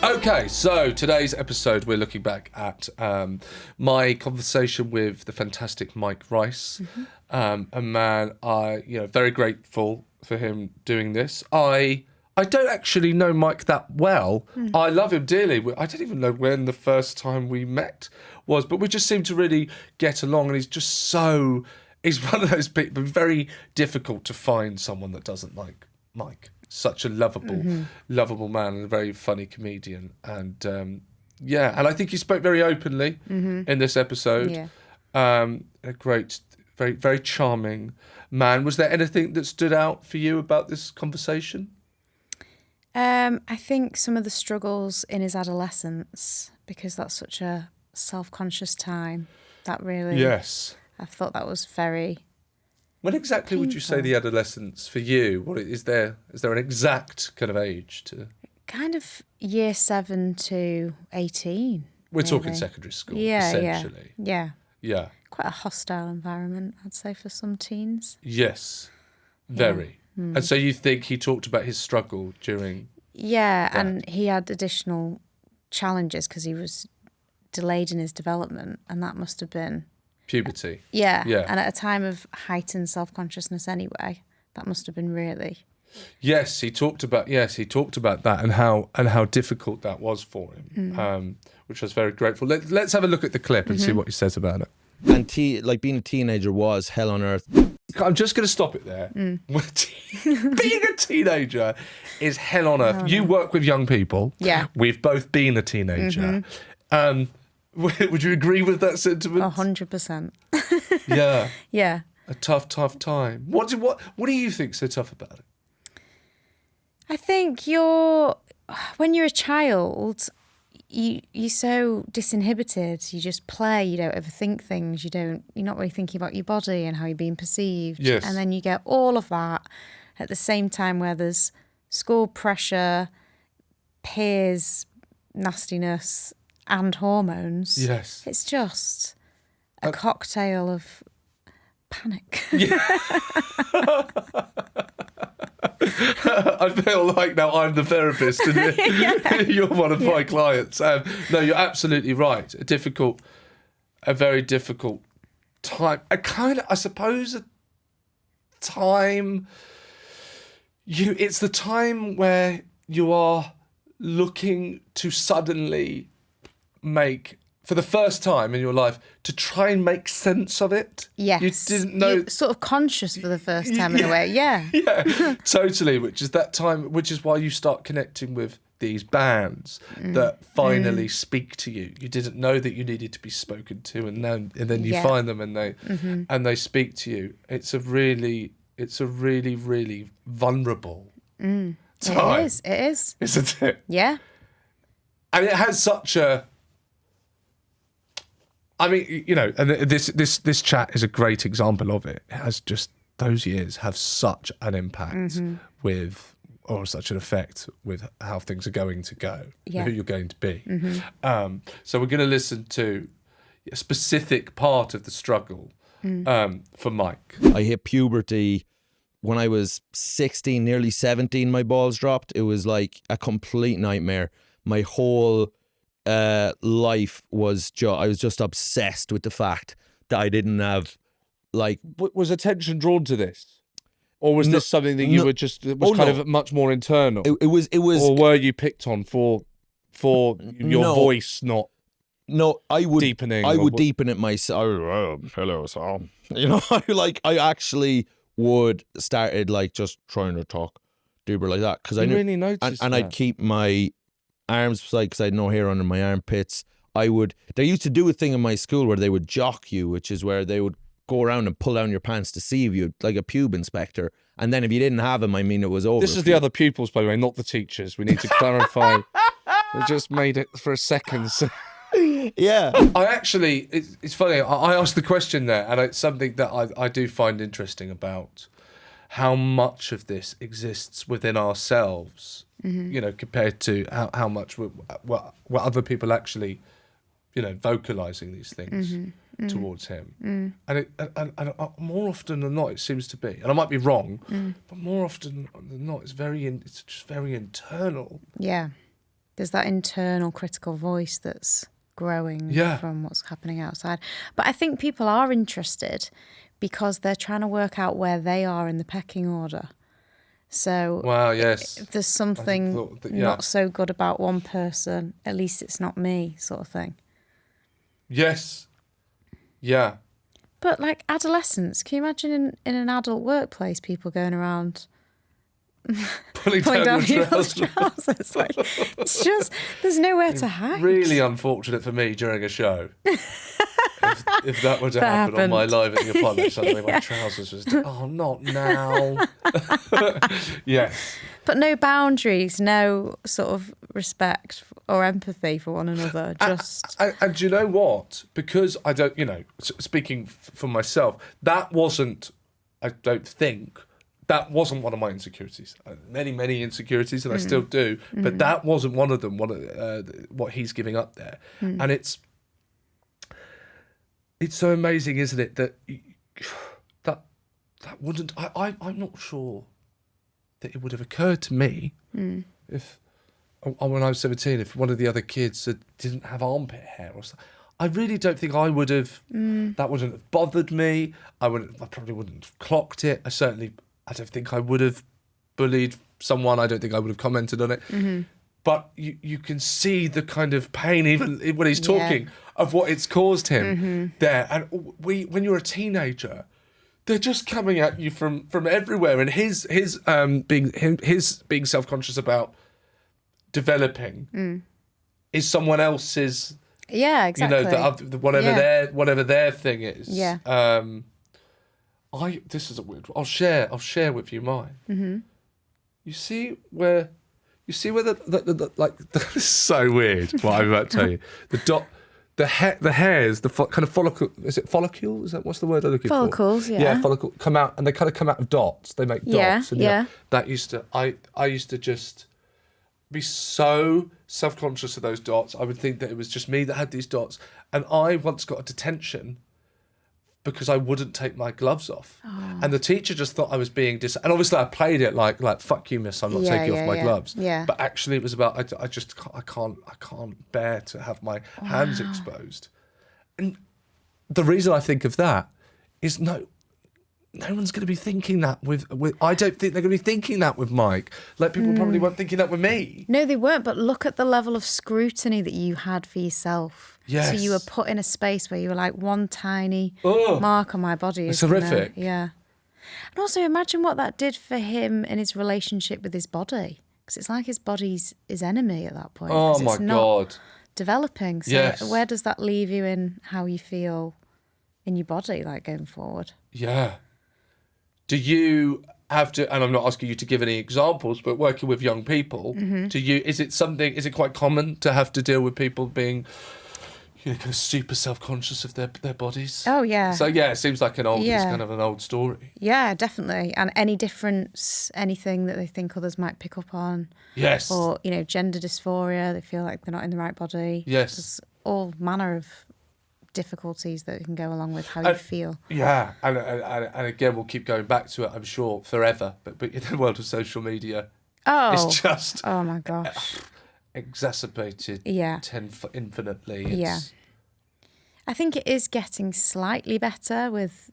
Okay, so today's episode, we're looking back at my conversation with the fantastic Mike Rice, a man very grateful for him doing this. I don't actually know Mike that well. I love him dearly. I don't even know when the first time we met was, but we just seem to really get along, and he's one of those people, very difficult to find someone that doesn't like Mike. Such a lovable man and a very funny comedian. And and I think he spoke very openly in this episode. Yeah. A great, very, very charming man. Was there anything that stood out for you about this conversation? I think some of the struggles in his adolescence, because that's such a self-conscious time, that really... Yes. I thought that was very... When exactly would you say the adolescence for you? What is there an exact kind of age to? Kind of year 7 to 18. We're talking secondary school, essentially. Yeah. Quite a hostile environment, I'd say, for some teens. Yes, very. And so you think he talked about his struggle during? Yeah, and he had additional challenges because he was delayed in his development, and that must have been. Puberty. Yeah, and at a time of heightened self-consciousness anyway, that must have been really... Yes, he talked about that and how difficult that was for him, which I was very grateful. Let's have a look at the clip and see what he says about it. And being a teenager was hell on earth. I'm just going to stop it there. Being a teenager is hell on earth. You work with young people. Yeah. We've both been a teenager. Would you agree with that sentiment? 100%. Yeah. Yeah. A tough time. What do you think's so tough about it? I think when you're a child, you're so disinhibited. You just play. You don't overthink things. You're not really thinking about your body and how you're being perceived. Yes. And then you get all of that at the same time where there's school pressure, peers, nastiness, and hormones. Yes. It's just a cocktail of panic. Yeah. I feel like now I'm the therapist and you're one of my clients. No, you're absolutely right. A very difficult time. I suppose a time it's the time where you are looking to suddenly make, for the first time in your life, to try and make sense of it. Yes. You didn't know. You're sort of conscious for the first time in a way, yeah. Yeah, totally, which is that time, which is why you start connecting with these bands that finally speak to you. You didn't know that you needed to be spoken to, and then you find them and they speak to you. It's a really, really vulnerable time. It is. Isn't it? Yeah. And it has such a... I mean, and this chat is a great example of it. It has just, those years have such an impact with, or such an effect with how things are going to go, who you're going to be. So we're going to listen to a specific part of the struggle for Mike. I hit puberty when I was 16, nearly 17, my balls dropped. It was like a complete nightmare. My whole life was I was just obsessed with the fact that I didn't have, like... Was attention drawn to this? Or was this something that you were just... It was kind of much more internal? It was... Or were you picked on for your voice not... No, I would deepening. I would deepen it myself. Hello, Sam. I actually would started just trying to talk deeper like that because I knew, really noticed and I'd keep my arms beside because I had no hair under my armpits. They used to do a thing in my school where they would jock you, which is where they would go around and pull down your pants to see if you, like a pube inspector. And then if you didn't have them, it was over. This is the other pupils, by the way, not the teachers. We need to clarify. We just made it for a second. So. Yeah. It's funny. I asked the question there, and it's something that I do find interesting about how much of this exists within ourselves, compared to how much what other people actually, vocalizing these things towards him. And more often than not, it seems to be, and I might be wrong, but more often than not, it's just very internal. Yeah. There's that internal critical voice that's growing from what's happening outside. But I think people are interested because they're trying to work out where they are in the pecking order. So if there's something not so good about one person, at least it's not me, sort of thing. Yes. Yeah. But like adolescents, can you imagine in an adult workplace people going around pulling down people's trousers? Like, it's just, there's nowhere to hide. Really unfortunate for me during a show. if that were to happen on my live at the Apollo, suddenly my trousers was, not now. Yes. But no boundaries, no sort of respect or empathy for one another. Just and do you know what? Because I don't, speaking for myself, that wasn't one of my insecurities. Many insecurities, and I still do. But that wasn't one of them. What he's giving up there, and it's so amazing, isn't it? That wouldn't. I'm not sure that it would have occurred to me if, when I was 17, if one of the other kids didn't have armpit hair or something. I really don't think I would have. That wouldn't have bothered me. I probably wouldn't have clocked it. I don't think I would have bullied someone. I don't think I would have commented on it. But you can see the kind of pain, even when he's talking, of what it's caused him there. And when you're a teenager, they're just coming at you from everywhere. And his being self-conscious about developing is someone else's. Yeah, exactly. Whatever their thing is. Yeah. This is a weird. I'll share with you mine. You see where the this is so weird. What I'm about to tell you. The hairs, kind of follicle. Is it follicule? What's the word I'm looking for? Follicles, yeah. Yeah, follicle come out, and they kind of come out of dots. They make dots. Yeah. That used to. I used to just be so self-conscious of those dots. I would think that it was just me that had these dots, and I once got a detention because I wouldn't take my gloves off. And the teacher just thought I was being and obviously I played it like fuck you miss, I'm not taking off my gloves. Yeah. But actually it was about I can't bear to have my hands exposed. And the reason I think of that is no one's going to be thinking that with I don't think they're going to be thinking that with Mike. Like people probably weren't thinking that with me. No, they weren't, but look at the level of scrutiny that you had for yourself. Yes. So you were put in a space where you were like, one tiny mark on my body is horrific. Yeah. And also imagine what that did for him in his relationship with his body. Because it's like his body's his enemy at that point. Oh my God. Developing. So yes. Where does that leave you in how you feel in your body, like going forward? Yeah. Do you have to, and I'm not asking you to give any examples, but working with young people, is it quite common to have to deal with people being kind of super self-conscious of their bodies? Oh, yeah. So, yeah, it seems like it's kind of an old story. Yeah, definitely. And any difference, anything that they think others might pick up on. Yes. Or, gender dysphoria, they feel like they're not in the right body. Yes. There's all manner of difficulties that can go along with how you feel. Yeah, and again, we'll keep going back to it, I'm sure, forever. But in the world of social media, it's just... Oh, my gosh. Exacerbated infinitely. Yeah. I think it is getting slightly better with,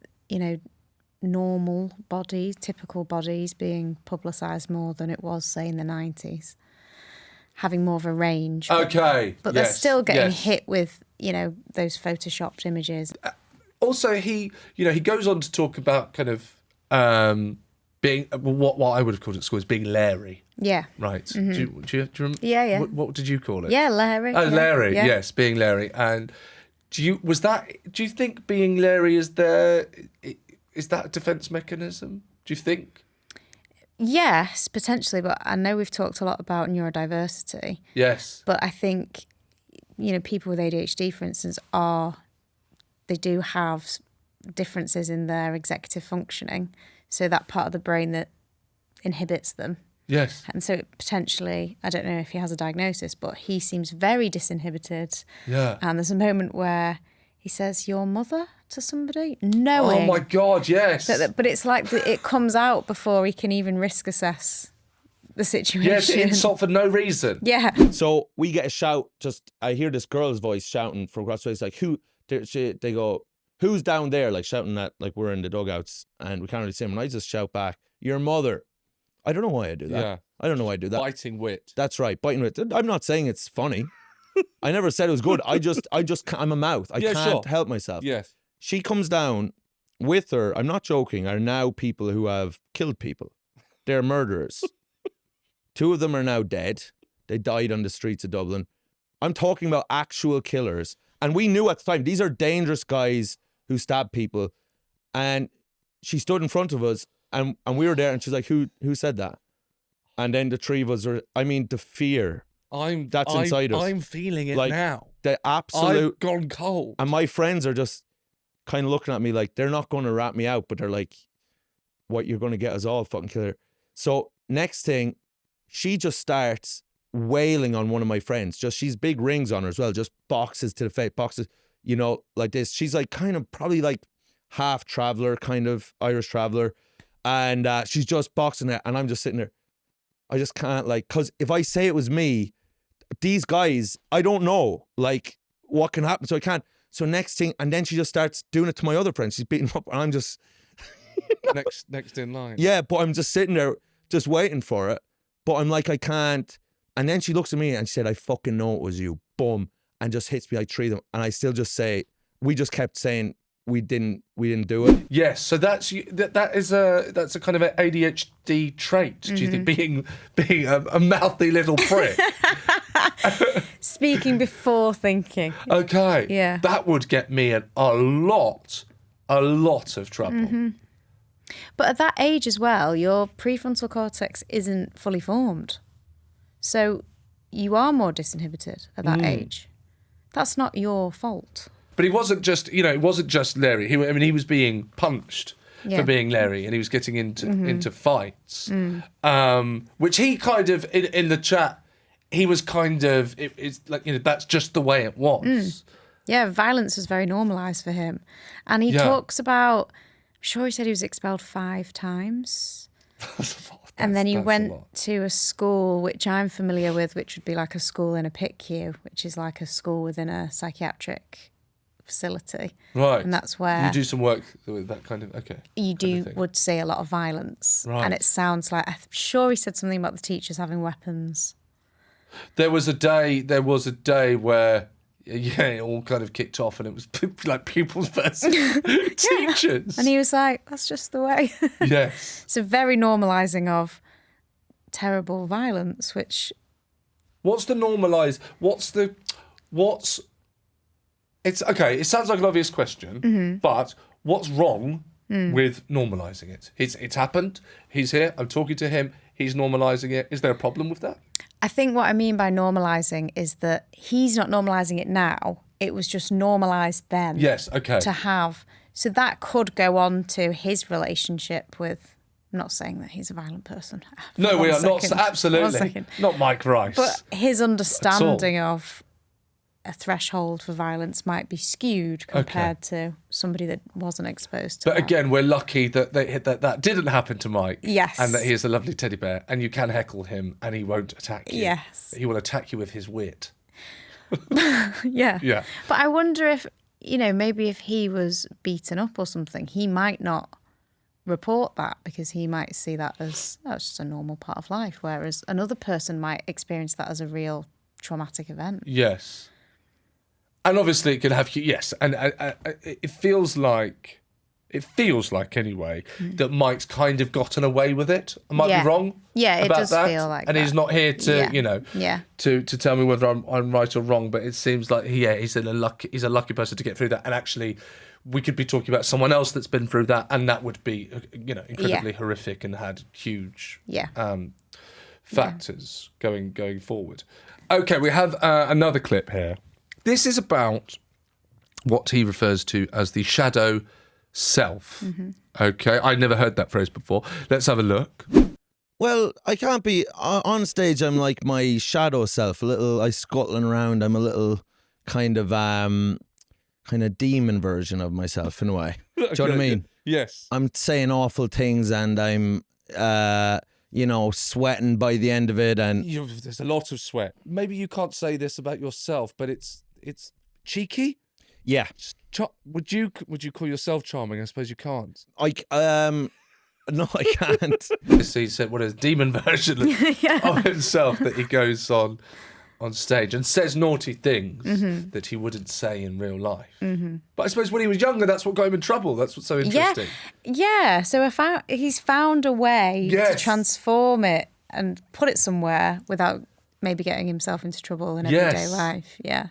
normal bodies, typical bodies being publicised more than it was, say, in the 90s. Having more of a range. Okay. But they're still getting hit with, those photoshopped images. Also, he goes on to talk about kind of being, what I would have called at school is being Larry. Yeah. Right. Do you remember? Yeah. What did you call it? Yeah, Larry. Oh, Larry. Yeah. Yes, being Larry. And do you think being Larry is that a defence mechanism? Do you think? Yes, potentially, but I know we've talked a lot about neurodiversity. Yes. But I think, people with ADHD, for instance, they do have differences in their executive functioning. So that part of the brain that inhibits them. Yes. And so potentially, I don't know if he has a diagnosis, but he seems very disinhibited. Yeah. And there's a moment where he says, "Your mother?" to somebody, knowing. Oh my God, yes. But it's like it comes out before he can even risk assess the situation. Yes, insult for no reason. Yeah. So we get a shout. I hear this girl's voice shouting from across the way. It's like, who? They go, who's down there? Like shouting at, like we're in the dugouts and we can't really see him. And I just shout back, your mother. I don't know why I do that. Yeah. I don't know why I do that. Biting wit. That's right, biting wit. I'm not saying it's funny. I never said it was good. I just I'm a mouth. I can't help myself. Yes. She comes down with her, I'm not joking, are now people who have killed people. They're murderers. 2 of them are now dead. They died on the streets of Dublin. I'm talking about actual killers. And we knew at the time, these are dangerous guys who stab people. And she stood in front of us and we were there and she's like, who said that? And then the 3 of us are, I mean, the fear that's inside us. I'm feeling it like, now. The absolute... I've gone cold. And my friends are just kind of looking at me like, they're not going to rat me out, but they're like, what, you're going to get us all fucking killer. So next thing, she just starts wailing on one of my friends. Just, she's big rings on her as well, just boxes to the face, boxes, you know, like this. She's like kind of probably like half traveller, kind of Irish traveller. And she's just boxing it. And I'm just sitting there. I just can't, like, because if I say it was me, these guys, I don't know, like, what can happen. So I can't. So next thing, and then she just starts doing it to my other friends. She's beating them up, and I'm just... next in line. Yeah, but I'm just sitting there, just waiting for it. But I'm like, I can't. And then she looks at me and she said, I fucking know it was you. Boom. And just hits me like 3 of them. And I still just say, we just kept saying, we didn't do it. Yes, so that's a kind of an ADHD trait. Do you think being a mouthy little prick? Speaking before thinking. Okay. Yeah. That would get me in a lot of trouble. But at that age as well, your prefrontal cortex isn't fully formed. So you are more disinhibited at that age. That's not your fault. But he wasn't just, it wasn't just Larry. He was being punched for being Larry, and he was getting into fights, which he kind of in the chat, he was kind of it's like that's just the way it was. Yeah, violence was very normalised for him, and he talks about. I'm sure he said he was expelled 5 times. And then he went to a school, which I'm familiar with, which would be like a school in a PICU, which is like a school within a psychiatric facility. Right. And that's where... You do some work with that kind of... Okay. Would see a lot of violence. Right. And it sounds like... I'm sure he said something about the teachers having weapons. There was a day where... Yeah, it all kind of kicked off and it was like pupils versus teachers. And he was like, that's just the way. Yes. So very normalising of terrible violence, which... It's okay, it sounds like an obvious question, but what's wrong with normalising it? It's happened, he's here, I'm talking to him, he's normalising it. Is there a problem with that? I think what I mean by normalising is that he's not normalising it now. It was just normalised then. Yes, okay. To have. So that could go on to his relationship with... I'm not saying that he's a violent person. No, we are not. 1 Absolutely. second. Not Mike Rice. But his understanding of a threshold for violence might be skewed compared to somebody that wasn't exposed to But that. again, we're lucky that that didn't happen to Mike. Yes. And that he is a lovely teddy bear and you can heckle him and he won't attack you. Yes. He will attack you with his wit. Yeah. Yeah. But I wonder if, maybe if he was beaten up or something, he might not report that because he might see that as, it's just a normal part of life, whereas another person might experience that as a real traumatic event. Yes. And obviously it can have, yes, and it feels like anyway, that Mike's kind of gotten away with it. I might be wrong. Yeah, it about does that. feel like and that. he's not here to, to tell me whether I'm right or wrong, but it seems like, he's a lucky person to get through that. And actually, we could be talking about someone else that's been through that, and that would be, incredibly horrific and had huge factors going forward. Okay, we have another clip here. This is about what he refers to as the shadow self. Okay, I'd never heard that phrase before. Let's have a look. Well, I can't be on stage. I'm like my shadow self, I scuttling around. I'm a little kind of demon version of myself in a way. Do you know what I mean? Yes. I'm saying awful things and I'm sweating by the end of it. And There's a lot of sweat. Maybe you can't say this about yourself, but it's cheeky. yeah, Would you call yourself charming? I suppose you can't. no, I can't. So he said, what a demon version of himself that he goes on stage and says naughty things that he wouldn't say in real life. But I suppose when he was younger, that's what got him in trouble. That's what's so interesting. Yeah. So he's found a way to transform it and put it somewhere without maybe getting himself into trouble in everyday life. Yeah.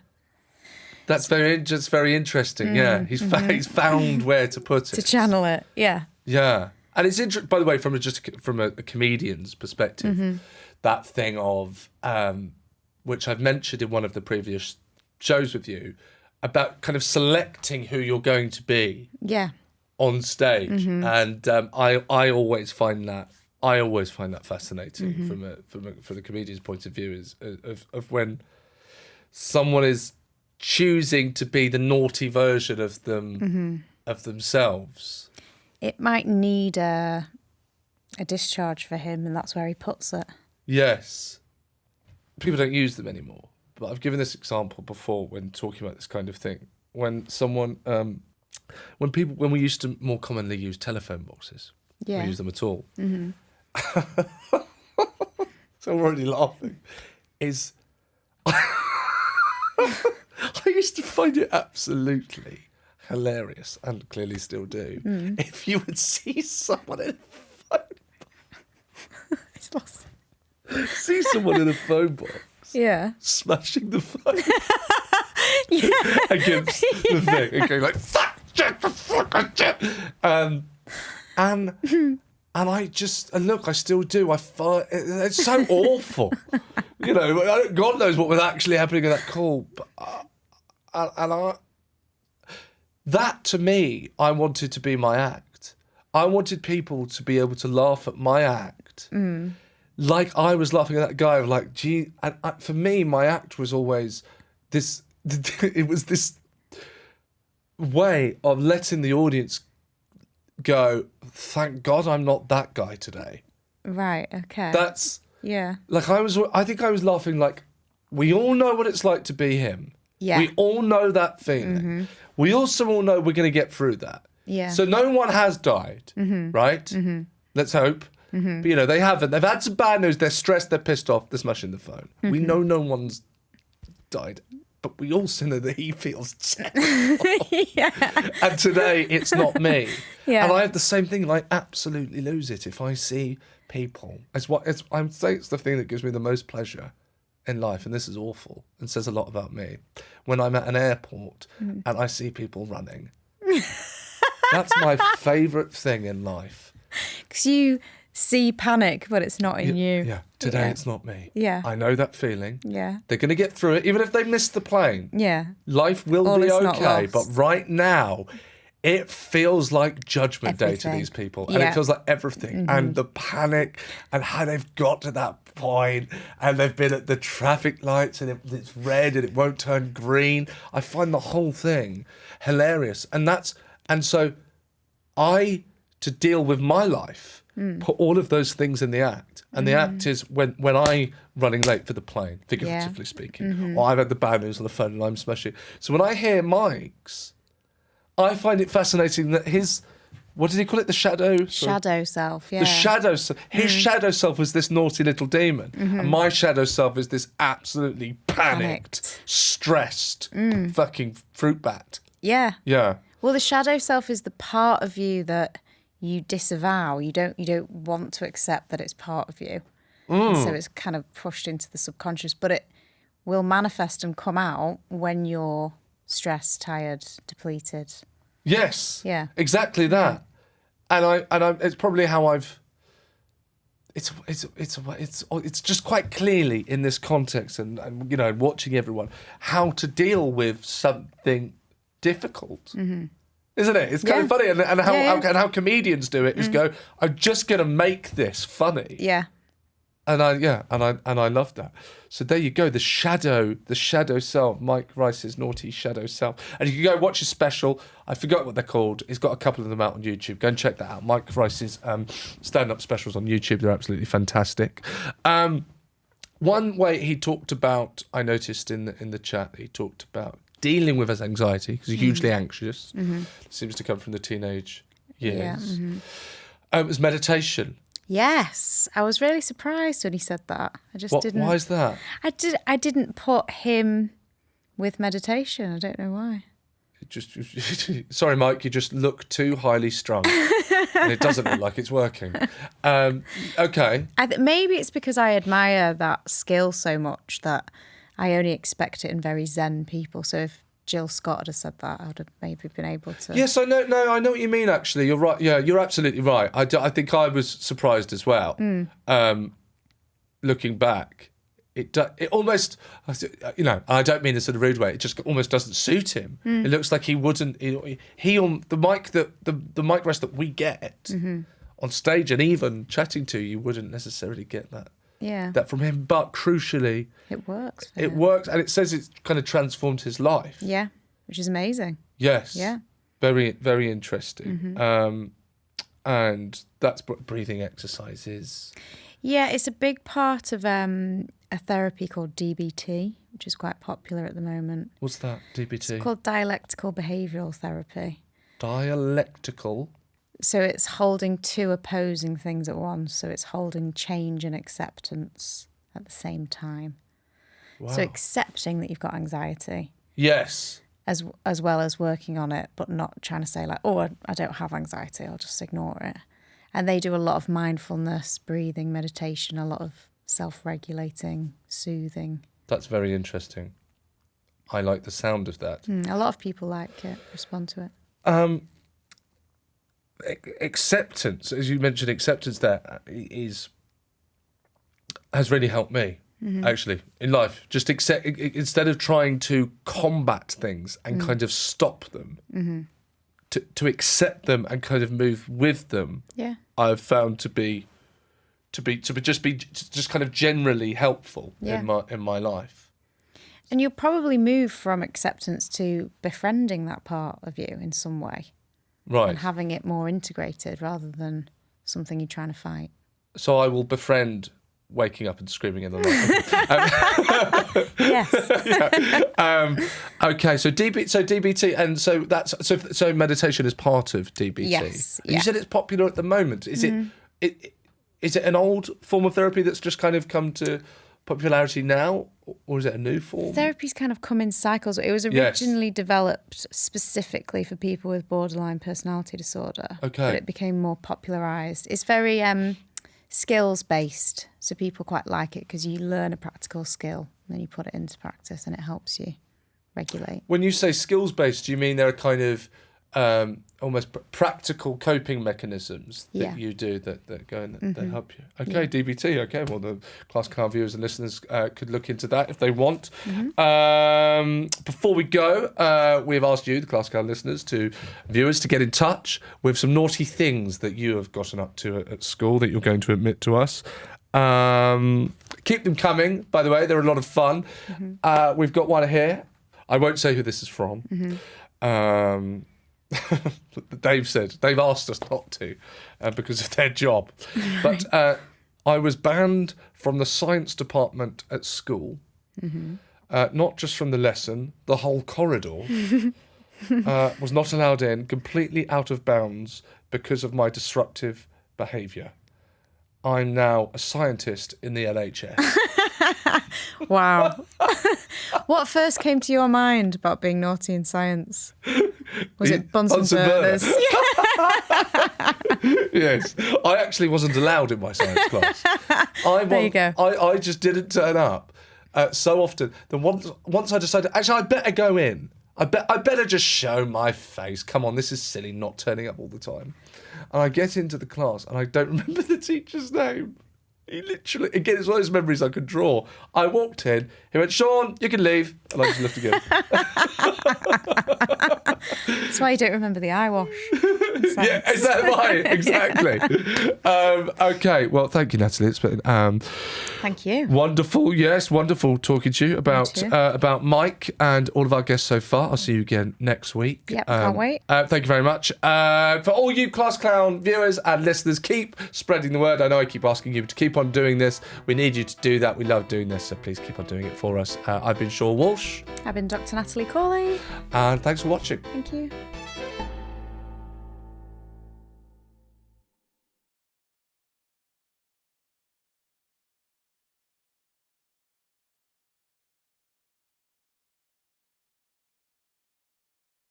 That's very interesting. Yeah. He's found where to put it. To channel it. Yeah. Yeah. And it's interesting, by the way, from a comedian's perspective, that thing of, which I've mentioned in one of the previous shows with you, about kind of selecting who you're going to be on stage. And I always find that fascinating from a comedian's point of view, of when someone is choosing to be the naughty version of themselves. It might need a discharge for him, and that's where he puts it. Yes. People don't use them anymore. But I've given this example before when talking about this kind of thing. When someone, when we used to more commonly use telephone boxes, we use them at all. So I'm already laughing. I used to find it absolutely hilarious, and clearly still do, if you would see someone in a phone box, smashing the phone against the thing and going like, fuck, and I still do. I find it's so awful. God knows what was actually happening in that call, but that to me, I wanted to be my act. I wanted people to be able to laugh at my act, like I was laughing at that guy. Of like, gee, and for me, my act was always this. It was this way of letting the audience go, thank God I'm not that guy today. Right. Okay. That's like I think I was laughing like, we all know what it's like to be him. Yeah. We all know that feeling. We also all know we're going to get through that. Yeah. So no one has died, right? Let's hope. But they haven't. They've had some bad news. They're stressed. They're pissed off. They're smashing the phone. We know no one's died, but we also know that he feels terrible. And today it's not me. And I have the same thing. I absolutely lose it if I see people. I'm saying it's the thing that gives me the most pleasure in life, and this is awful and says a lot about me, when I'm at an airport and I see people running. That's my favourite thing in life. Because you see panic, but it's not in you. Yeah, today it's not me. Yeah. I know that feeling. Yeah. They're going to get through it, even if they miss the plane. Yeah. Life will be okay, but right now, it feels like judgment day to these people. And it feels like everything. And the panic and how they've got to that point and they've been at the traffic lights and it's red and it won't turn green. I find the whole thing hilarious. And so I, to deal with my life, put all of those things in the act. And the act is when I'm running late for the plane, figuratively speaking, or I've had the bad news on the phone and I'm smashing. So when I hear Mike's, I find it fascinating that what did he call it? The shadow? Shadow self, yeah. The shadow self. His shadow self was this naughty little demon. And my shadow self is this absolutely panicked. Stressed fucking fruit bat. Yeah. Yeah. Well, the shadow self is the part of you that you disavow. You don't want to accept that it's part of you. So it's kind of pushed into the subconscious, but it will manifest and come out when you're stressed, tired, depleted. Yes. Yeah. Exactly that. And I it's probably how I've it's just quite clearly in this context and watching everyone how to deal with something difficult. Isn't it? It's kind of funny and how comedians do it is go, I'm just going to make this funny. Yeah. And I love that. So there you go, the shadow self, Mike Rice's naughty shadow self. And you can go watch his special. I forgot what they're called. He's got a couple of them out on YouTube. Go and check that out. Mike Rice's stand-up specials on YouTube. They're absolutely fantastic. One way he talked about, I noticed in the chat, he talked about dealing with his anxiety because he's hugely anxious. Seems to come from the teenage years. It was meditation. Yes, I was really surprised when he said that. I just didn't. Why is that? I didn't put him with meditation. I don't know why. Sorry, Mike, you just look too highly strung, and it doesn't look like it's working. Okay. Maybe it's because I admire that skill so much that I only expect it in very Zen people. So if Jill Scott had said that, I would have maybe been able to. Yes, I know. No, I know what you mean. Actually, you're right. Yeah, you're absolutely right. I think I was surprised as well. Looking back, it almost, I don't mean this in a rude way. It just almost doesn't suit him. It looks like he wouldn't. He on the mic the mic rest that we get on stage and even chatting to you wouldn't necessarily get that. Yeah. That from him, but crucially, it works. It works, and it says it's kind of transformed his life. Yeah, which is amazing. Yes. Yeah. Very, very interesting. And that's what breathing exercises. Yeah, it's a big part of a therapy called DBT, which is quite popular at the moment. What's that, DBT? It's called dialectical behavioural therapy. Dialectical? So it's holding two opposing things at once. So it's holding change and acceptance at the same time. Wow. So accepting that you've got anxiety. Yes. As well as working on it, but not trying to say like, oh, I don't have anxiety, I'll just ignore it. And they do a lot of mindfulness, breathing, meditation, a lot of self-regulating, soothing. That's very interesting. I like the sound of that. A lot of people like it, respond to it. Acceptance, as you mentioned, acceptance there has really helped me, actually, in life. Just accept, instead of trying to combat things and kind of stop them, to accept them and kind of move with them. Yeah, I've found to be just kind of generally helpful in my life. And you'll probably move from acceptance to befriending that part of you in some way. Right. And having it more integrated rather than something you're trying to fight. So I will befriend waking up and screaming in the night. Yes. Okay, so DBT, and so that's so meditation is part of DBT. Yes. You said it's popular at the moment. Is it an old form of therapy that's just kind of come to popularity now, or is it a new form? Therapy's kind of come in cycles. It was originally developed specifically for people with borderline personality disorder. Okay. But it became more popularised. It's very skills-based, so people quite like it because you learn a practical skill and then you put it into practice and it helps you regulate. When you say skills-based, do you mean there are kind of almost practical coping mechanisms that you do that go and that help you? Okay, DBT. Okay, well, the Class Car viewers and listeners could look into that if they want. Before we go, we've asked you, the Class Car listeners, viewers, to get in touch with some naughty things that you have gotten up to at school that you're going to admit to us. Keep them coming, by the way. They're a lot of fun. We've got one here. I won't say who this is from. They've asked us not to because of their job. But I was banned from the science department at school, not just from the lesson, the whole corridor. Was not allowed in, completely out of bounds because of my disruptive behaviour. I'm now a scientist in the NHS. Wow. What first came to your mind about being naughty in science? Was it Bunsen burners? Yes. I actually wasn't allowed in my science class. There you go. I just didn't turn up so often. Then once I decided, actually, I better go in. I better just show my face. Come on, this is silly, not turning up all the time. And I get into the class and I don't remember the teacher's name. He literally, again, it's one of those memories I could draw. I walked in, he went, Seann, you can leave. And I just left again. That's why you don't remember the eye wash. Yeah, is that right? Exactly. Okay, well, thank you, Natalie. It's been Thank you. wonderful. Yes, wonderful talking to you about Mike and all of our guests so far. I'll see you again next week. Yep, can't wait. Thank you very much. For all you Class Clown viewers and listeners, keep spreading the word. I know I keep asking you to keep on doing this. We need you to do that. We love doing this, so please keep on doing it for us. I've been Seann Walsh. I've been Dr. Natalie Cawley. And thanks for watching. Thank you.